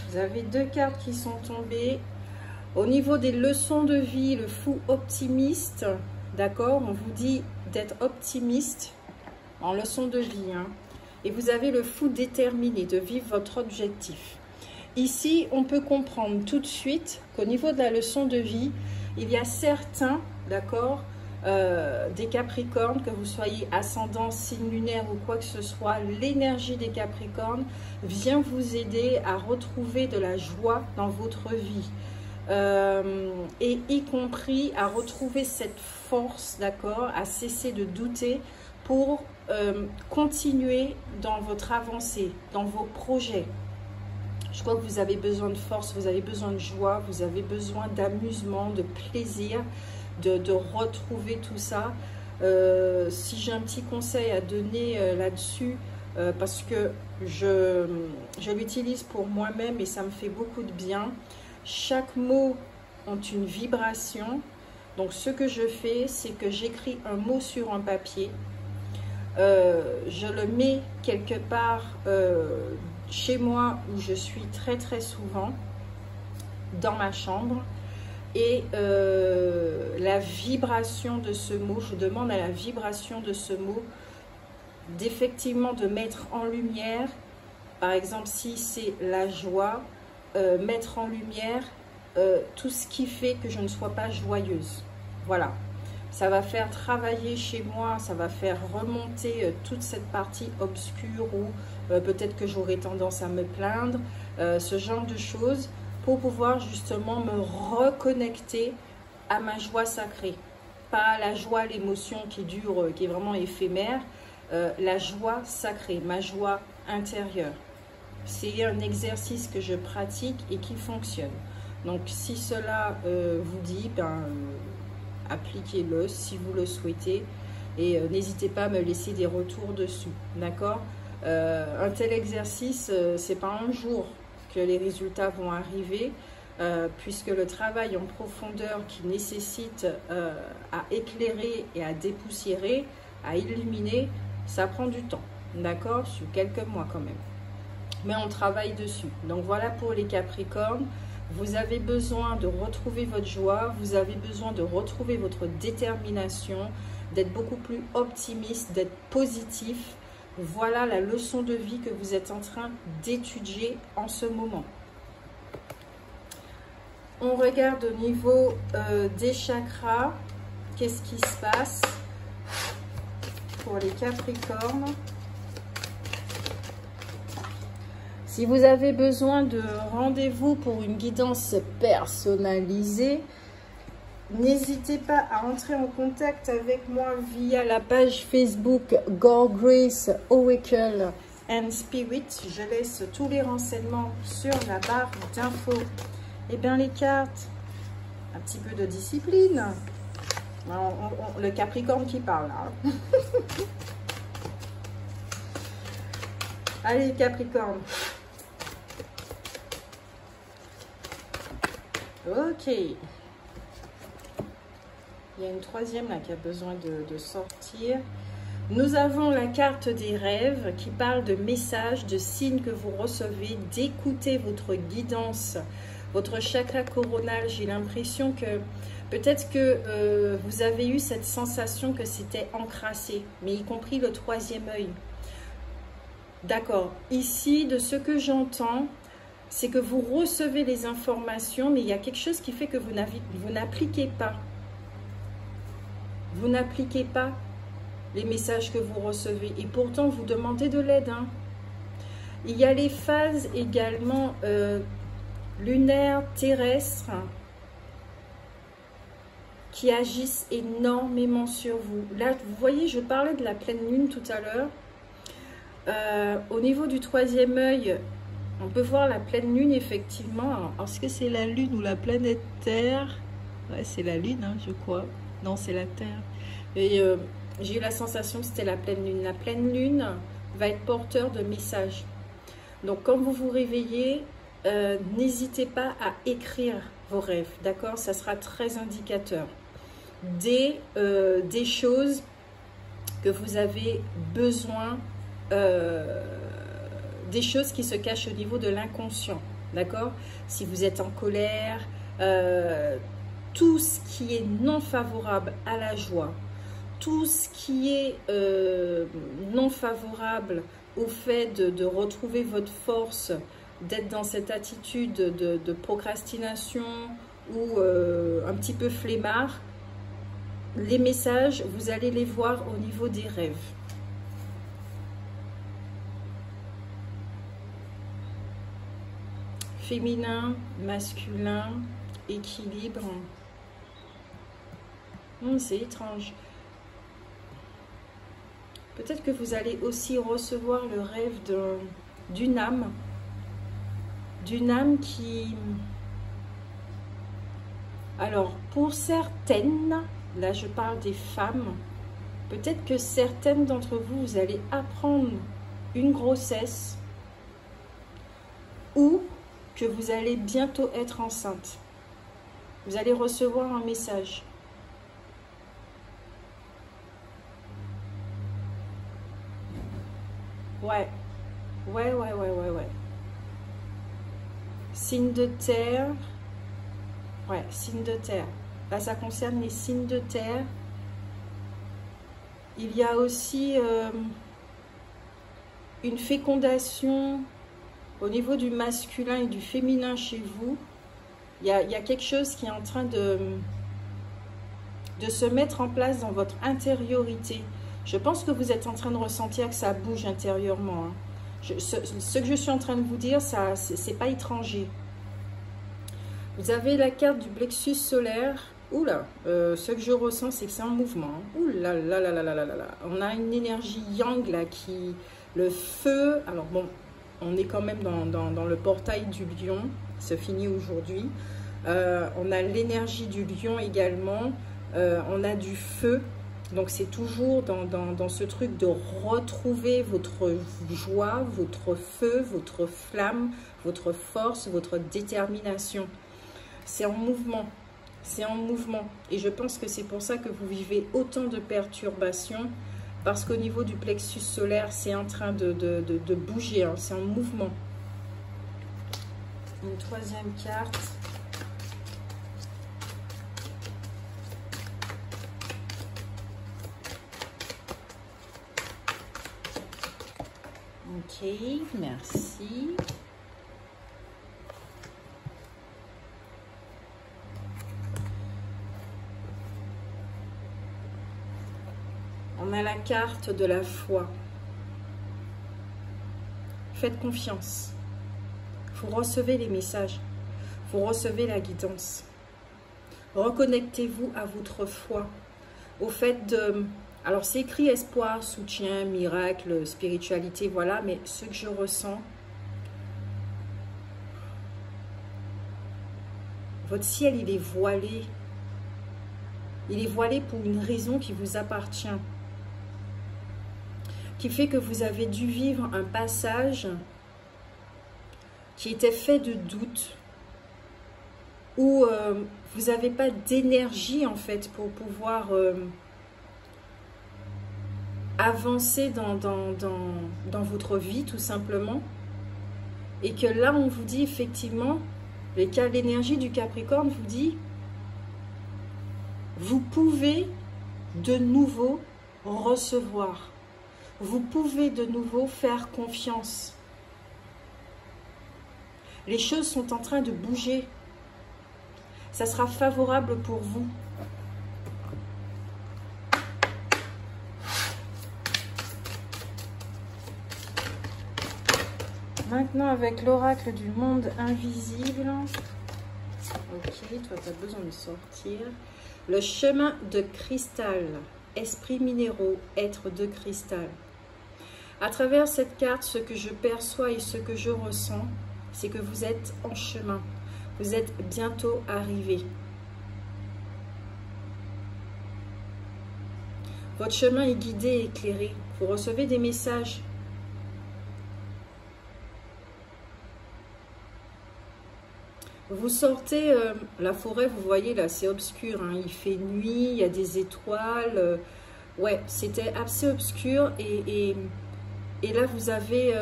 Vous avez deux cartes qui sont tombées. Au niveau des leçons de vie, le fou optimiste, d'accord? On vous dit d'être optimiste en leçon de vie, hein. Et vous avez le fou déterminé, de vivre votre objectif. Ici, on peut comprendre tout de suite qu'au niveau de la leçon de vie, il y a certains, d'accord, des Capricornes, que vous soyez ascendant, signe lunaire ou quoi que ce soit, l'énergie des Capricornes vient vous aider à retrouver de la joie dans votre vie. Et y compris à retrouver cette force, d'accord, à cesser de douter pour continuer dans votre avancée, dans vos projets. Je crois que vous avez besoin de force, vous avez besoin de joie, vous avez besoin d'amusement, de plaisir, de retrouver tout ça. Si j'ai un petit conseil à donner là-dessus, parce que je l'utilise pour moi-même et ça me fait beaucoup de bien. Chaque mot a une vibration. Donc ce que je fais, c'est que j'écris un mot sur un papier. Je le mets quelque part chez moi où je suis très très souvent, dans ma chambre. Et la vibration de ce mot, je demande à la vibration de ce mot d'effectivement de mettre en lumière, par exemple si c'est la joie, mettre en lumière tout ce qui fait que je ne sois pas joyeuse. Voilà, ça va faire travailler chez moi, ça va faire remonter toute cette partie obscure où peut-être que j'aurais tendance à me plaindre, ce genre de choses, pour pouvoir justement me reconnecter à ma joie sacrée. Pas la joie, l'émotion qui dure, qui est vraiment éphémère, la joie sacrée, ma joie intérieure. C'est un exercice que je pratique et qui fonctionne. Donc si cela vous dit, appliquez-le si vous le souhaitez. Et n'hésitez pas à me laisser des retours dessus. D'accord? Un tel exercice, c'est pas un jour que les résultats vont arriver, puisque le travail en profondeur qui nécessite à éclairer et à dépoussiérer, à éliminer, ça prend du temps, d'accord, sur quelques mois quand même. Mais on travaille dessus. Donc voilà pour les Capricornes. Vous avez besoin de retrouver votre joie, vous avez besoin de retrouver votre détermination, d'être beaucoup plus optimiste, d'être positif. Voilà la leçon de vie que vous êtes en train d'étudier en ce moment. On regarde au niveau des chakras. Qu'est-ce qui se passe pour les Capricornes? Si vous avez besoin de rendez-vous pour une guidance personnalisée, n'hésitez pas à entrer en contact avec moi via la page Facebook Gore Grace Oracle and Spirit. Je laisse tous les renseignements sur la barre d'infos. Eh bien les cartes, un petit peu de discipline. Le Capricorne qui parle là. Allez Capricorne. Ok. Il y a une troisième là qui a besoin de sortir. Nous avons la carte des rêves qui parle de messages, de signes que vous recevez, d'écouter votre guidance, votre chakra coronal. J'ai l'impression que peut-être que vous avez eu cette sensation que c'était encrassé, mais y compris le troisième œil. D'accord. Ici, de ce que j'entends, c'est que vous recevez les informations, mais il y a quelque chose qui fait que vous n'appliquez pas. Vous n'appliquez pas les messages que vous recevez. Et pourtant, vous demandez de l'aide. Hein. Il y a les phases également lunaires, terrestres, qui agissent énormément sur vous. Là, vous voyez, je parlais de la pleine lune tout à l'heure. Au niveau du troisième œil, on peut voir la pleine lune, effectivement. Alors, est-ce que c'est la lune ou la planète Terre? Ouais, c'est la lune, hein, je crois. Non, c'est la Terre. Et j'ai eu la sensation que c'était la pleine lune. La pleine lune va être porteur de messages. Donc, quand vous vous réveillez, n'hésitez pas à écrire vos rêves. D'accord? Ça sera très indicateur des choses que vous avez besoin, des choses qui se cachent au niveau de l'inconscient. d'accord? Si vous êtes en colère, tout ce qui est non favorable à la joie, tout ce qui est non favorable au fait de retrouver votre force, d'être dans cette attitude de procrastination ou un petit peu flemmard, les messages, vous allez les voir au niveau des rêves. Féminin, masculin, équilibre. C'est étrange. Peut-être que vous allez aussi recevoir le rêve d'une âme qui... Alors, pour certaines, là je parle des femmes, peut-être que certaines d'entre vous, vous allez apprendre une grossesse ou que vous allez bientôt être enceinte. Vous allez recevoir un message. Ouais. Signe de terre. Ouais, signe de terre. Là, ça concerne les signes de terre. Il y a aussi une fécondation au niveau du masculin et du féminin chez vous. Il y a quelque chose qui est en train de se mettre en place dans votre intériorité. Je pense que vous êtes en train de ressentir que ça bouge intérieurement. Ce que je suis en train de vous dire, c'est pas étranger. Vous avez la carte du plexus solaire. Oula, ce que je ressens, c'est que c'est en mouvement. Oula, là, là, là, là, là, là. On a une énergie yang là qui... Le feu, alors bon, on est quand même dans le portail du lion, se finit aujourd'hui. On a l'énergie du lion également. On a du feu. Donc, c'est toujours dans ce truc de retrouver votre joie, votre feu, votre flamme, votre force, votre détermination. C'est en mouvement. C'est en mouvement. Et je pense que c'est pour ça que vous vivez autant de perturbations. Parce qu'au niveau du plexus solaire, c'est en train de bouger. Hein, c'est en mouvement. Une troisième carte. Ok, merci. On a la carte de la foi. Faites confiance. Vous recevez les messages. Vous recevez la guidance. Reconnectez-vous à votre foi. Au fait de... Alors, c'est écrit espoir, soutien, miracle, spiritualité, voilà. Mais ce que je ressens, votre ciel, il est voilé. Il est voilé pour une raison qui vous appartient. Qui fait que vous avez dû vivre un passage qui était fait de doute. Où vous n'avez pas d'énergie, en fait, pour pouvoir... avancer dans votre vie tout simplement, et que là on vous dit effectivement, l'énergie du Capricorne vous dit, vous pouvez de nouveau recevoir, vous pouvez de nouveau faire confiance, les choses sont en train de bouger, ça sera favorable pour vous. Maintenant, avec l'oracle du monde invisible. Ok, toi, tu as besoin de sortir. Le chemin de cristal. Esprits minéraux, être de cristal. À travers cette carte, ce que je perçois et ce que je ressens, c'est que vous êtes en chemin. Vous êtes bientôt arrivé. Votre chemin est guidé et éclairé. Vous recevez des messages. Vous sortez, la forêt, vous voyez là, c'est obscur, hein, il fait nuit, il y a des étoiles. Ouais, c'était assez obscur et là vous avez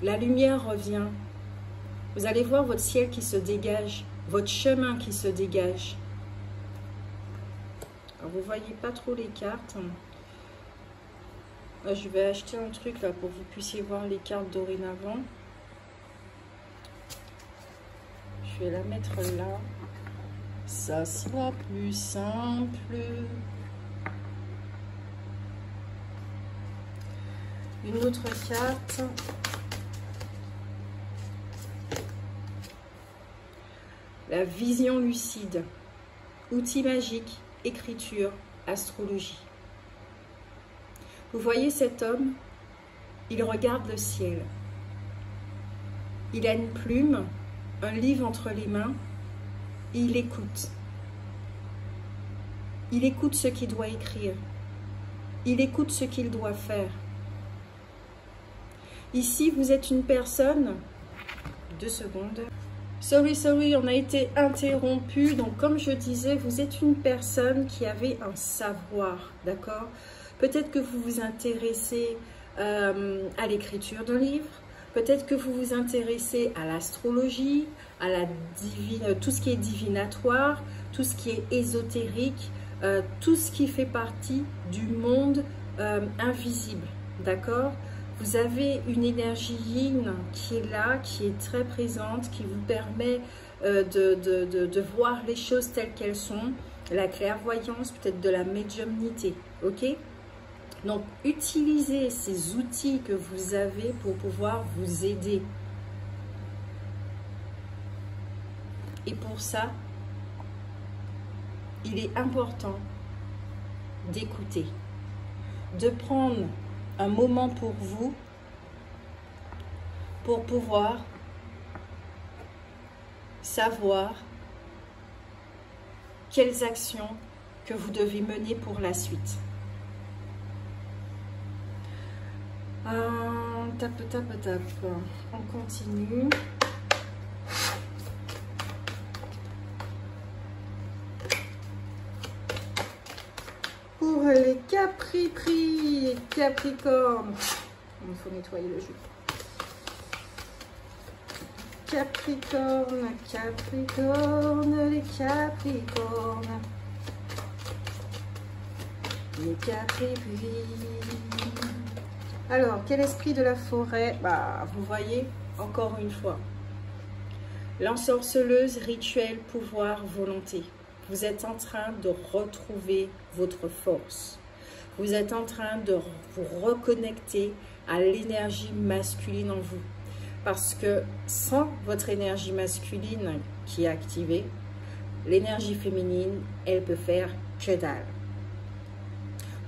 La lumière revient. Vous allez voir votre ciel qui se dégage, votre chemin qui se dégage. Alors, vous ne voyez pas trop les cartes. Je vais acheter un truc là pour que vous puissiez voir les cartes dorénavant. Je vais la mettre là. Ça sera plus simple. Une autre carte. La vision lucide. Outil magique, écriture, astrologie. Vous voyez cet homme? Il regarde le ciel. Il a une plume, un livre entre les mains, et il écoute. Il écoute ce qu'il doit écrire. Il écoute ce qu'il doit faire. Ici, vous êtes une personne... 2 secondes. Sorry, on a été interrompu. Donc, comme je disais, vous êtes une personne qui avait un savoir, d'accord? Peut-être que vous vous intéressez à l'écriture d'un livre. Peut-être que vous vous intéressez à l'astrologie, à la tout ce qui est divinatoire, tout ce qui est ésotérique, tout ce qui fait partie du monde invisible, d'accord? Vous avez une énergie yin qui est là, qui est très présente, qui vous permet de voir les choses telles qu'elles sont, la clairvoyance, peut-être de la médiumnité, ok? Donc, utilisez ces outils que vous avez pour pouvoir vous aider. Et pour ça, il est important d'écouter, de prendre un moment pour vous, pour pouvoir savoir quelles actions que vous devez mener pour la suite. Tape. On continue. Pour les Capricornes. Il faut nettoyer le jus. Capricorne, les Capricornes. Les Capricornes. Alors, quel esprit de la forêt? Bah, vous voyez, encore une fois. L'ensorceleuse, rituel, pouvoir, volonté. Vous êtes en train de retrouver votre force. Vous êtes en train de vous reconnecter à l'énergie masculine en vous. Parce que sans votre énergie masculine qui est activée, l'énergie féminine, elle peut faire que dalle.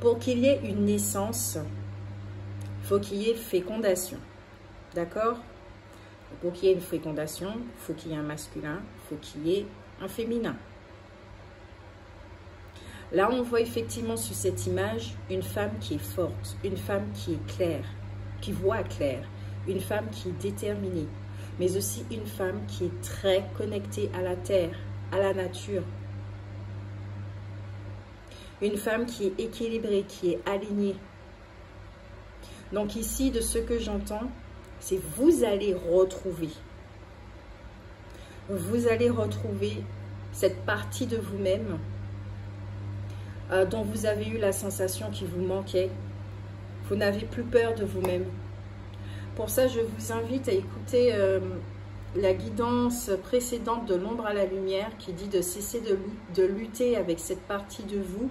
Pour qu'il y ait une naissance, il faut qu'il y ait fécondation. D'accord? Pour qu'il y ait une fécondation, il faut qu'il y ait un masculin, il faut qu'il y ait un féminin. Là, on voit effectivement sur cette image une femme qui est forte, une femme qui est claire, qui voit clair, une femme qui est déterminée, mais aussi une femme qui est très connectée à la terre, à la nature. Une femme qui est équilibrée, qui est alignée. Donc ici, de ce que j'entends, c'est vous allez retrouver cette partie de vous-même dont vous avez eu la sensation qui vous manquait. Vous n'avez plus peur de vous-même. Pour ça, je vous invite à écouter la guidance précédente de l'ombre à la lumière qui dit de cesser de lutter avec cette partie de vous.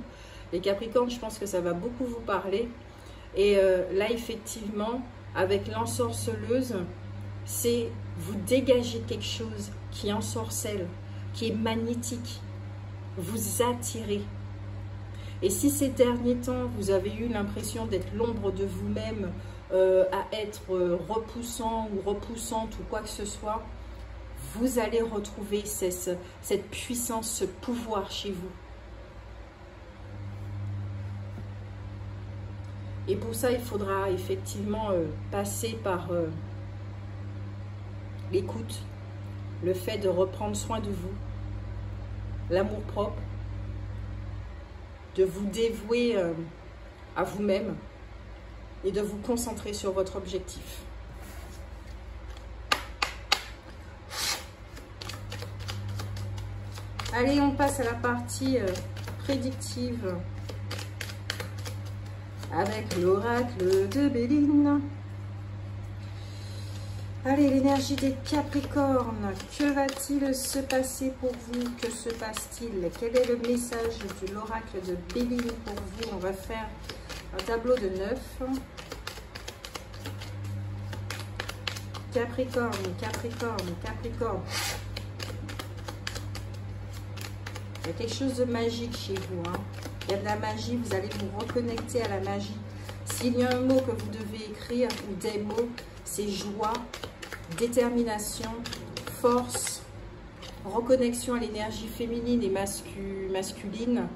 Les Capricornes, je pense que ça va beaucoup vous parler. Et là, effectivement, avec l'ensorceleuse, c'est vous dégager quelque chose qui ensorcelle, qui est magnétique, vous attirez. Et si ces derniers temps, vous avez eu l'impression d'être l'ombre de vous-même, à être repoussant ou repoussante ou quoi que ce soit, vous allez retrouver cette puissance, ce pouvoir chez vous. Et pour ça, il faudra effectivement passer par l'écoute, le fait de reprendre soin de vous, l'amour-propre, de vous dévouer à vous-même et de vous concentrer sur votre objectif. Allez, on passe à la partie prédictive avec l'oracle de Béline. Allez, l'énergie des Capricornes. Que va-t-il se passer pour vous? Que se passe-t-il? Quel est le message de l'oracle de Béline pour vous? On va faire un tableau de 9. Capricorne, Capricorne, Capricorne. Il y a quelque chose de magique chez vous. Hein. Il y a de la magie, vous allez vous reconnecter à la magie. S'il y a un mot que vous devez écrire, ou des mots, c'est joie, détermination, force, reconnexion à l'énergie féminine et masculine,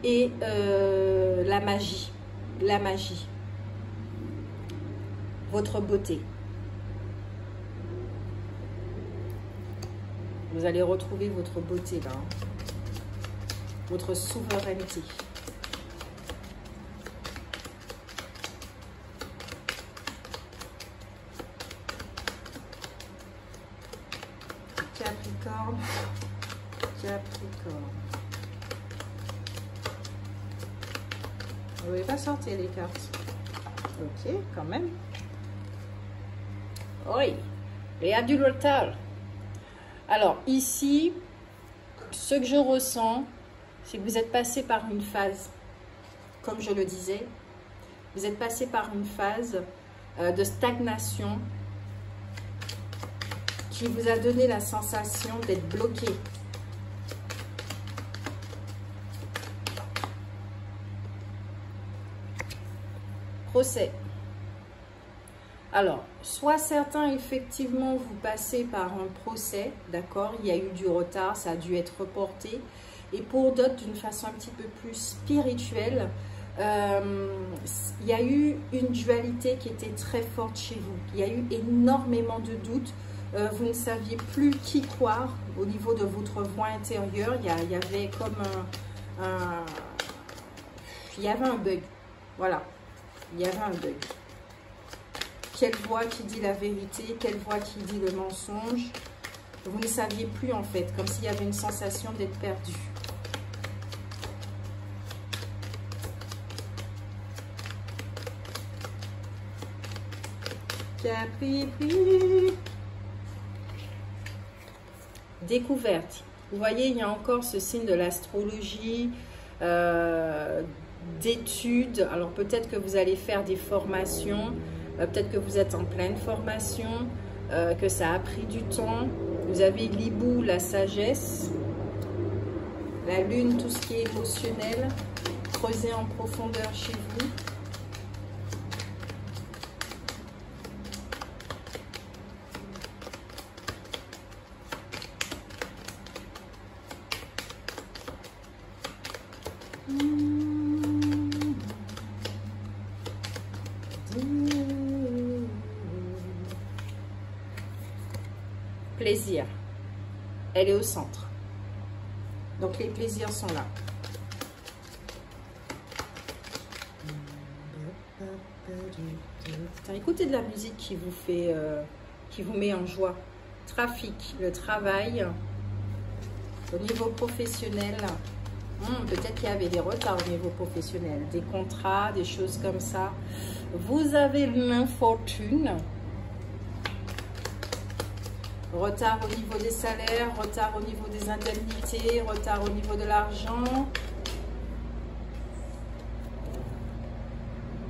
et la magie. La magie. Votre beauté. Vous allez retrouver votre beauté là. Hein. Votre souveraineté. Capricorne. Capricorne. Vous ne pouvez pas sortir les cartes. Ok, quand même. Oui, il y a du retard. Alors, ici, ce que je ressens, c'est que vous êtes passé par une phase, comme je le disais, vous êtes passé par une phase de stagnation qui vous a donné la sensation d'être bloqué. Procès. Alors, soit certains, effectivement, vous passez par un procès, d'accord, il y a eu du retard, ça a dû être reporté. Et pour d'autres, d'une façon un petit peu plus spirituelle, il y a eu une dualité qui était très forte chez vous. Il y a eu énormément de doutes. Vous ne saviez plus qui croire au niveau de votre voix intérieure. Il y avait comme il y avait un bug. Voilà, il y avait un bug. Quelle voix qui dit la vérité, quelle voix qui dit le mensonge. Vous ne saviez plus en fait, comme s'il y avait une sensation d'être perdu. Capri. Découverte. Vous voyez, il y a encore ce signe de l'astrologie, d'études. Alors peut-être que vous allez faire des formations, peut-être que vous êtes en pleine formation, que ça a pris du temps. Vous avez l'hibou, la sagesse, la lune, tout ce qui est émotionnel, creuser en profondeur chez vous. Plaisir, elle est au centre, donc les plaisirs sont là. Écoutez de la musique qui vous fait, qui vous met en joie. Trafic, le travail, au niveau professionnel, peut-être qu'il y avait des retards au niveau professionnel, des contrats, des choses comme ça. Vous avez l'infortune. Retard au niveau des salaires, retard au niveau des indemnités, retard au niveau de l'argent.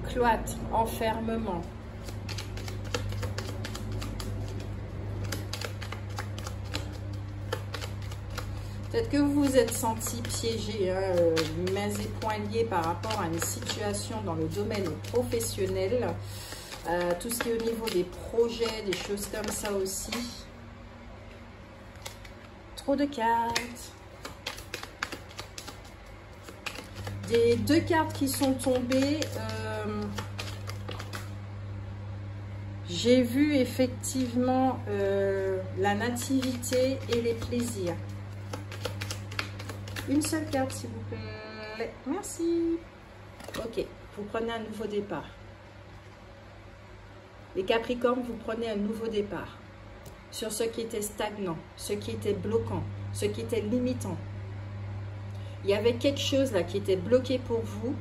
Cloître, enfermement. Peut-être que vous vous êtes senti piégé, mains et poings liés par rapport à une situation dans le domaine professionnel. Tout ce qui est au niveau des projets, des choses comme ça aussi. Trop de cartes. Des deux cartes qui sont tombées. J'ai vu effectivement la nativité et les plaisirs. Une seule carte, s'il vous plaît. Merci. Ok, vous prenez un nouveau départ. Les Capricornes, vous prenez un nouveau départ sur ce qui était stagnant, ce qui était bloquant, ce qui était limitant. Il y avait quelque chose là qui était bloqué pour vous.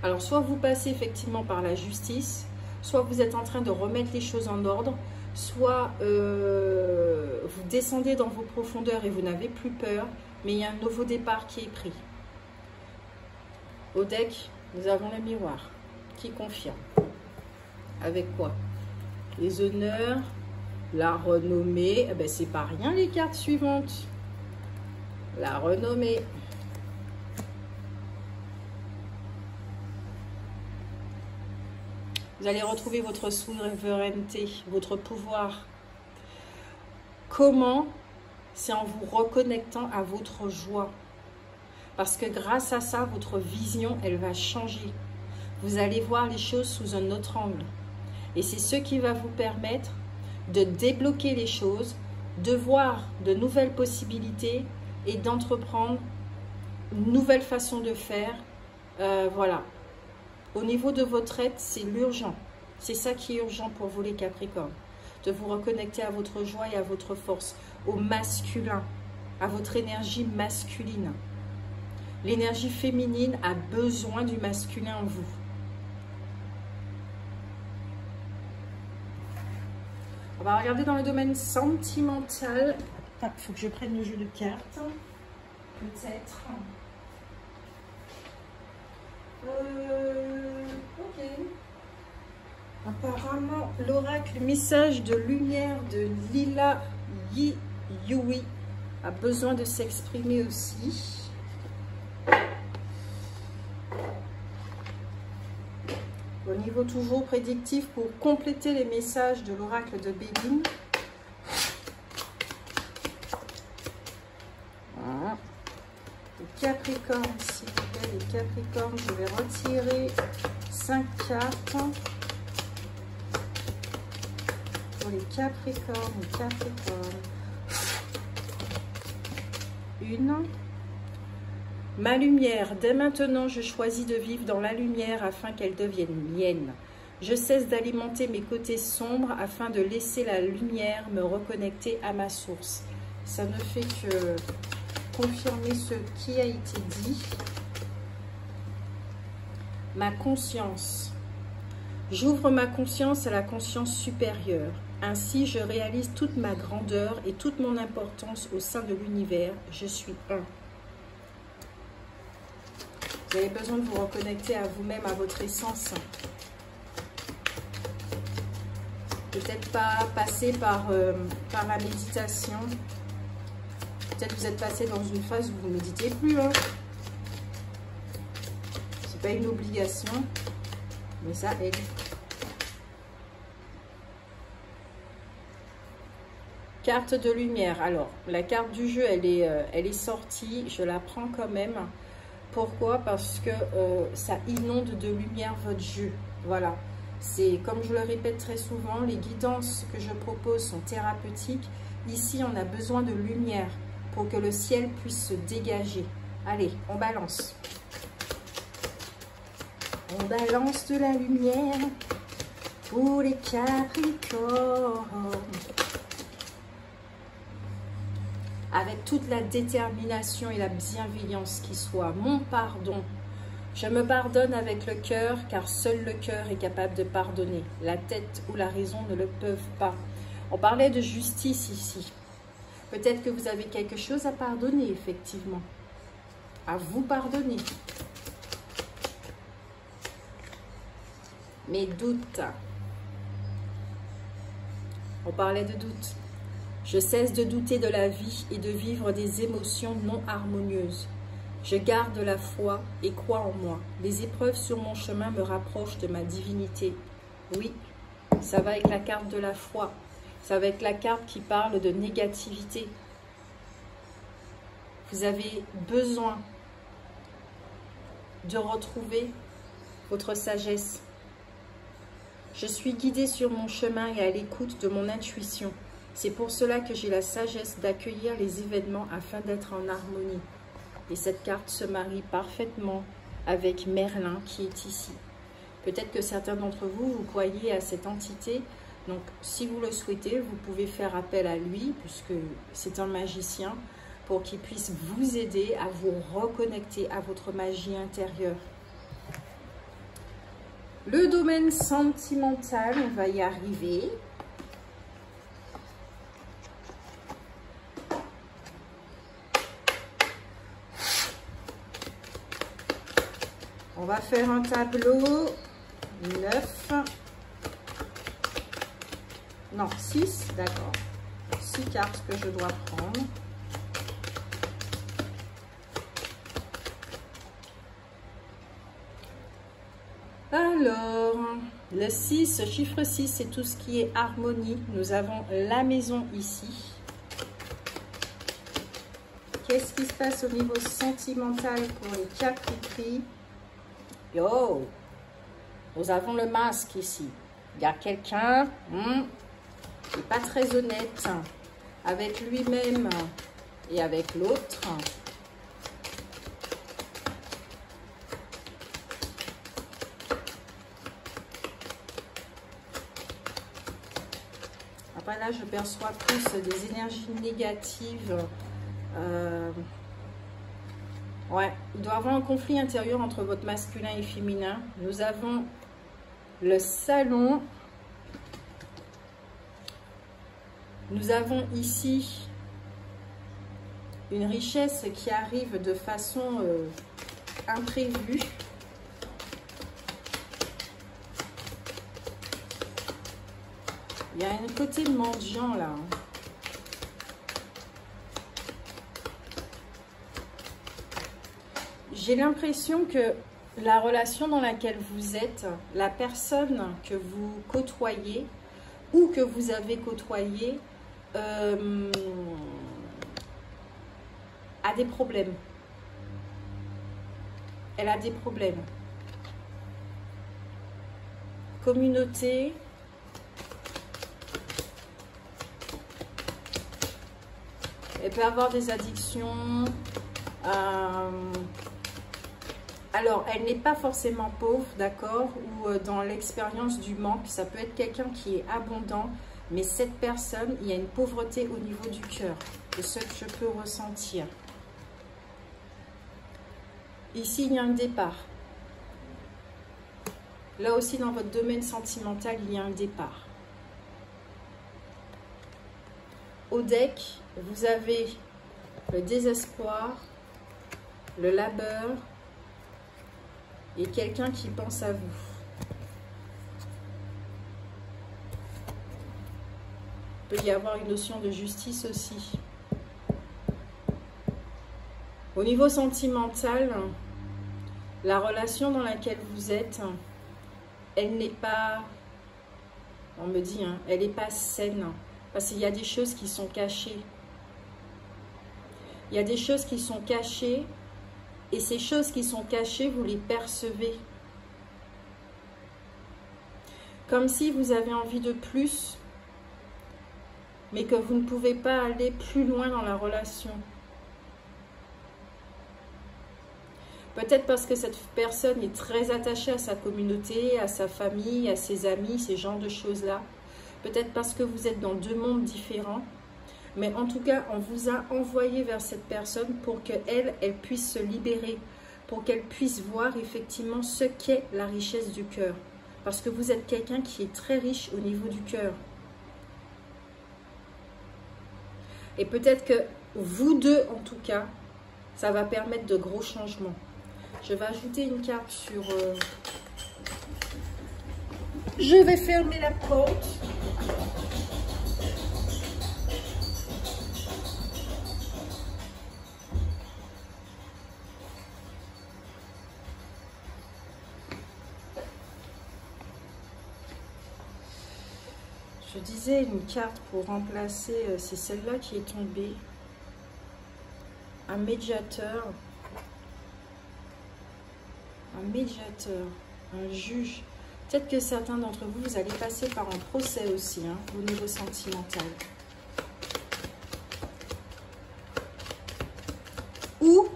Alors, soit vous passez effectivement par la justice, soit vous êtes en train de remettre les choses en ordre, soit vous descendez dans vos profondeurs et vous n'avez plus peur, mais il y a un nouveau départ qui est pris. Au deck, nous avons le miroir qui confirme. Avec quoi? Les honneurs, la renommée. Eh ben, c'est pas rien les cartes suivantes. La renommée. Vous allez retrouver votre souveraineté, votre pouvoir. Comment? C'est en vous reconnectant à votre joie. Parce que grâce à ça, votre vision, elle va changer. Vous allez voir les choses sous un autre angle. Et c'est ce qui va vous permettre de débloquer les choses, de voir de nouvelles possibilités et d'entreprendre une nouvelle façon de faire. Voilà. Au niveau de votre être, c'est l'urgent. C'est ça qui est urgent pour vous les Capricornes. De vous reconnecter à votre joie et à votre force, au masculin, à votre énergie masculine. L'énergie féminine a besoin du masculin en vous. On va regarder dans le domaine sentimental. Il faut que je prenne le jeu de cartes. Peut-être. Ok. Apparemment, l'oracle message de lumière de Lila Yui a besoin de s'exprimer aussi. Au niveau toujours prédictif, pour compléter les messages de l'oracle de Béline. Voilà. Les Capricornes, s'il vous plaît, les Capricornes, je vais retirer 5 cartes. Pour les Capricornes, Une. Ma lumière, dès maintenant, je choisis de vivre dans la lumière afin qu'elle devienne mienne. Je cesse d'alimenter mes côtés sombres afin de laisser la lumière me reconnecter à ma source. Ça ne fait que confirmer ce qui a été dit. Ma conscience. J'ouvre ma conscience à la conscience supérieure. Ainsi, je réalise toute ma grandeur et toute mon importance au sein de l'univers. Je suis un. Vous avez besoin de vous reconnecter à vous-même, à votre essence. Peut-être pas passer par la méditation. Peut-être que vous êtes passé dans une phase où vous ne méditez plus. Hein. C'est pas une obligation, mais ça aide. Carte de lumière. Alors, la carte du jeu, elle est sortie. Je la prends quand même. Pourquoi? Parce que ça inonde de lumière votre jeu. Voilà. C'est comme je le répète très souvent, les guidances que je propose sont thérapeutiques. Ici, on a besoin de lumière pour que le ciel puisse se dégager. Allez, on balance. On balance de la lumière pour les Capricornes. Avec toute la détermination et la bienveillance qui soit. Mon pardon. Je me pardonne avec le cœur, car seul le cœur est capable de pardonner. La tête ou la raison ne le peuvent pas. On parlait de justice ici. Peut-être que vous avez quelque chose à pardonner, effectivement. À vous pardonner. Mes doutes. On parlait de doutes. Je cesse de douter de la vie et de vivre des émotions non harmonieuses. Je garde la foi et crois en moi. Les épreuves sur mon chemin me rapprochent de ma divinité. Oui, ça va avec la carte de la foi. Ça va avec la carte qui parle de négativité. Vous avez besoin de retrouver votre sagesse. Je suis guidée sur mon chemin et à l'écoute de mon intuition. C'est pour cela que j'ai la sagesse d'accueillir les événements afin d'être en harmonie. Et cette carte se marie parfaitement avec Merlin qui est ici. Peut-être que certains d'entre vous, vous croyez à cette entité. Donc, si vous le souhaitez, vous pouvez faire appel à lui, puisque c'est un magicien, pour qu'il puisse vous aider à vous reconnecter à votre magie intérieure. Le domaine sentimental, on va y arriver. On va faire un tableau 9, non 6, d'accord, 6 cartes que je dois prendre. Alors, le 6, chiffre 6, c'est tout ce qui est harmonie. Nous avons la maison ici. Qu'est-ce qui se passe au niveau sentimental pour les Capricornes? Yo, nous avons le masque ici. Il y a quelqu'un qui n'est pas très honnête avec lui-même et avec l'autre. Après là, je perçois plus des énergies négatives. Ouais, il doit y avoir un conflit intérieur entre votre masculin et féminin. Nous avons le salon. Nous avons ici une richesse qui arrive de façon imprévue. Il y a un côté mendiant là. J'ai l'impression que la relation dans laquelle vous êtes, la personne que vous côtoyez ou que vous avez côtoyé a des problèmes. Elle a des problèmes. Communauté. Elle peut avoir des addictions. Alors, elle n'est pas forcément pauvre, d'accord, ou dans l'expérience du manque. Ça peut être quelqu'un qui est abondant, mais cette personne, il y a une pauvreté au niveau du cœur, de ce que je peux ressentir. Ici, il y a un départ. Là aussi, dans votre domaine sentimental, il y a un départ. Au deck, vous avez le désespoir, le labeur et quelqu'un qui pense à vous. Il peut y avoir une notion de justice aussi. Au niveau sentimental, la relation dans laquelle vous êtes, elle n'est pas, on me dit, hein, elle n'est pas saine. Parce qu'il y a des choses qui sont cachées. Il y a des choses qui sont cachées. Et ces choses qui sont cachées, vous les percevez. Comme si vous avez envie de plus, mais que vous ne pouvez pas aller plus loin dans la relation. Peut-être parce que cette personne est très attachée à sa communauté, à sa famille, à ses amis, ces genres de choses-là. Peut-être parce que vous êtes dans deux mondes différents. Mais en tout cas, on vous a envoyé vers cette personne pour qu'elle puisse se libérer, pour qu'elle puisse voir effectivement ce qu'est la richesse du cœur. Parce que vous êtes quelqu'un qui est très riche au niveau du cœur. Et peut-être que vous deux, en tout cas, ça va permettre de gros changements. Je vais ajouter une carte sur... Je vais fermer la porte. Je disais une carte pour remplacer, c'est celle-là qui est tombée. Un médiateur. Un médiateur. Un juge. Peut-être que certains d'entre vous, vous allez passer par un procès aussi, hein, au niveau sentimental. Ou,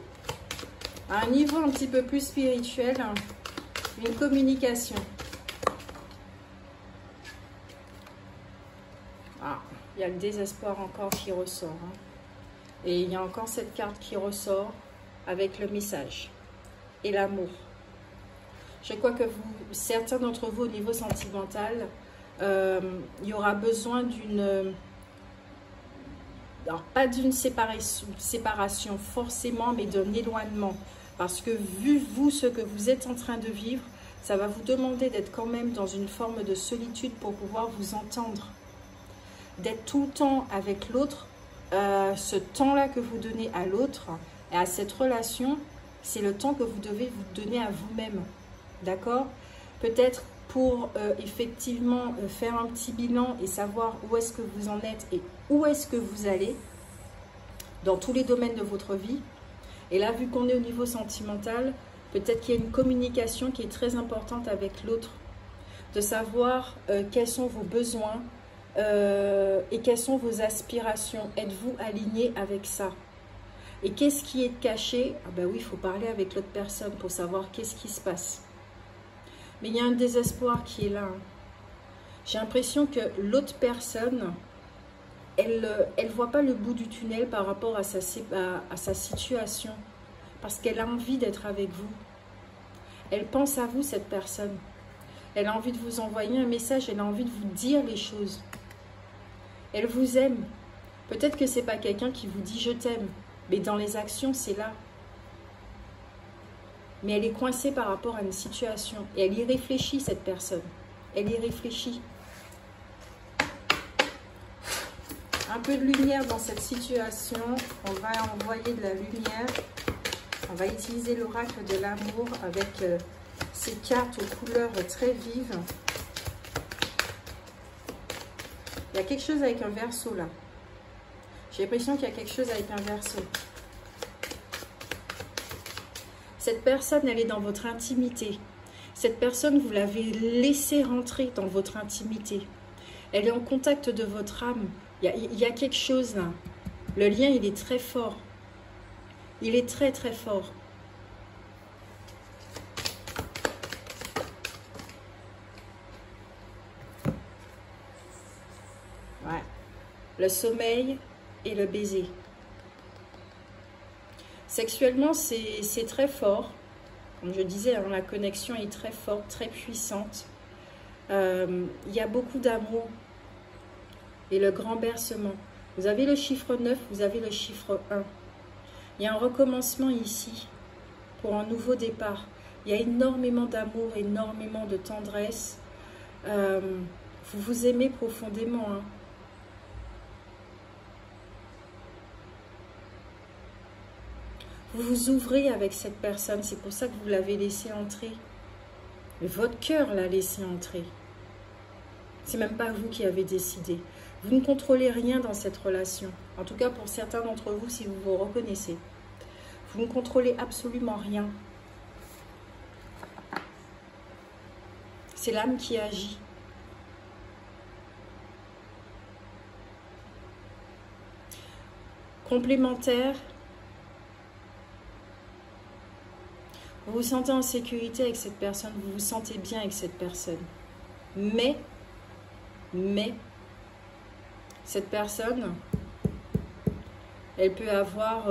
à un niveau un petit peu plus spirituel, hein, une communication. Ah, il y a le désespoir encore qui ressort. Hein. Et il y a encore cette carte qui ressort avec le message et l'amour. Je crois que certains d'entre vous au niveau sentimental, il y aura besoin d'une... Alors, pas d'une séparation forcément, mais d'un éloignement. Parce que vu vous, ce que vous êtes en train de vivre, ça va vous demander d'être quand même dans une forme de solitude pour pouvoir vous entendre. D'être tout le temps avec l'autre, ce temps-là que vous donnez à l'autre et à cette relation, c'est le temps que vous devez vous donner à vous-même. D'accord? Peut-être pour effectivement faire un petit bilan et savoir où est-ce que vous en êtes et où est-ce que vous allez dans tous les domaines de votre vie. Et là, vu qu'on est au niveau sentimental, peut-être qu'il y a une communication qui est très importante avec l'autre, de savoir quels sont vos besoins et quelles sont vos aspirations. Êtes-vous aligné avec ça? Et qu'est-ce qui est caché? Ah ben oui, il faut parler avec l'autre personne pour savoir qu'est-ce qui se passe. Mais il y a un désespoir qui est là. J'ai l'impression que l'autre personne, elle ne voit pas le bout du tunnel par rapport à sa situation. Parce qu'elle a envie d'être avec vous. Elle pense à vous, cette personne. Elle a envie de vous envoyer un message, elle a envie de vous dire les choses. Elle vous aime. Peut-être que ce n'est pas quelqu'un qui vous dit « je t'aime », mais dans les actions, c'est là. Mais elle est coincée par rapport à une situation. Et elle y réfléchit, cette personne. Elle y réfléchit. Un peu de lumière dans cette situation. On va envoyer de la lumière. On va utiliser l'oracle de l'amour avec ces cartes aux couleurs très vives. Il y a quelque chose avec un verseau là. J'ai l'impression qu'il y a quelque chose avec un verseau. Cette personne, elle est dans votre intimité. Cette personne, vous l'avez laissée rentrer dans votre intimité. Elle est en contact de votre âme. Il y a quelque chose là. Le lien, il est très fort. Il est très, très fort. Ouais. Le sommeil et le baiser. Sexuellement, c'est très fort. Comme je disais, la connexion est très forte, très puissante. Il y a beaucoup d'amour. Et le grand bercement. Vous avez le chiffre 9, vous avez le chiffre 1. Il y a un recommencement ici pour un nouveau départ. Il y a énormément d'amour, énormément de tendresse. Vous vous aimez profondément. Hein. Vous vous ouvrez avec cette personne. C'est pour ça que vous l'avez laissé entrer. Votre cœur l'a laissé entrer. C'est même pas vous qui avez décidé. Vous ne contrôlez rien dans cette relation. En tout cas, pour certains d'entre vous, si vous vous reconnaissez. Vous ne contrôlez absolument rien. C'est l'âme qui agit. Complémentaire. Vous vous sentez en sécurité avec cette personne. Vous vous sentez bien avec cette personne. Mais, cette personne, elle peut avoir...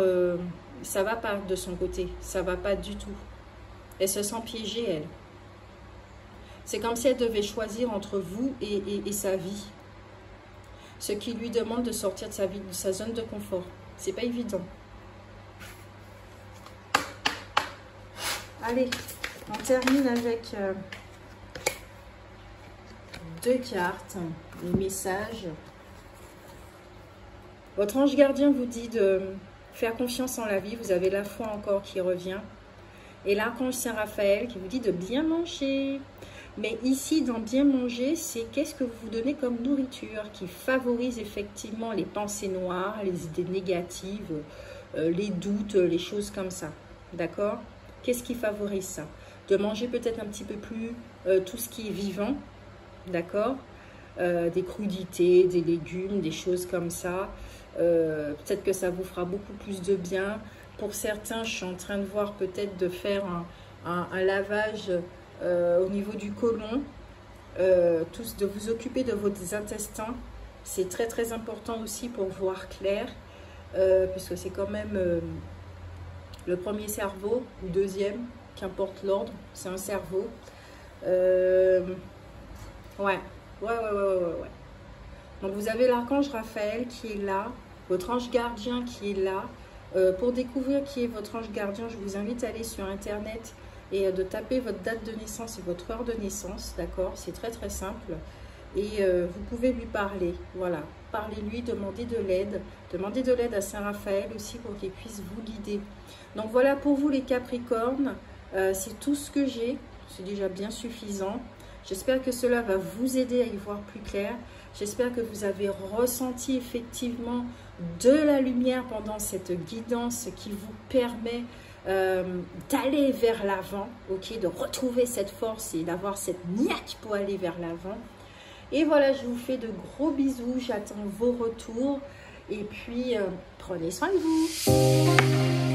ça va pas de son côté. Ça va pas du tout. Elle se sent piégée, elle. C'est comme si elle devait choisir entre vous et sa vie. Ce qui lui demande de sortir de sa zone de confort. C'est pas évident. Allez, on termine avec deux cartes, les messages. Votre ange gardien vous dit de faire confiance en la vie. Vous avez la foi encore qui revient. Et l'archange Saint Raphaël qui vous dit de bien manger. Mais ici, dans bien manger, c'est qu'est-ce que vous vous donnez comme nourriture qui favorise effectivement les pensées noires, les idées négatives, les doutes, les choses comme ça. D'accord ? Qu'est-ce qui favorise ça? De manger peut-être un petit peu plus tout ce qui est vivant, d'accord? Des crudités, des légumes, des choses comme ça. Peut-être que ça vous fera beaucoup plus de bien. Pour certains, je suis en train de voir peut-être de faire un lavage au niveau du côlon, de vous occuper de vos intestins. C'est très très important aussi pour voir clair. puisque c'est quand même le premier cerveau, ou deuxième, qu'importe l'ordre, c'est un cerveau. Ouais. Donc vous avez l'archange Raphaël qui est là, votre ange gardien qui est là. Pour découvrir qui est votre ange gardien, je vous invite à aller sur internet et de taper votre date de naissance et votre heure de naissance, d'accord? C'est très très simple. Et vous pouvez lui parler, voilà. Parlez-lui, demandez de l'aide. Demandez de l'aide à Saint Raphaël aussi pour qu'il puisse vous guider. Donc voilà pour vous les Capricornes, c'est tout ce que j'ai. C'est déjà bien suffisant. J'espère que cela va vous aider à y voir plus clair. J'espère que vous avez ressenti effectivement de la lumière pendant cette guidance qui vous permet d'aller vers l'avant, ok, de retrouver cette force et d'avoir cette niaque pour aller vers l'avant. Et voilà, je vous fais de gros bisous, j'attends vos retours et puis prenez soin de vous.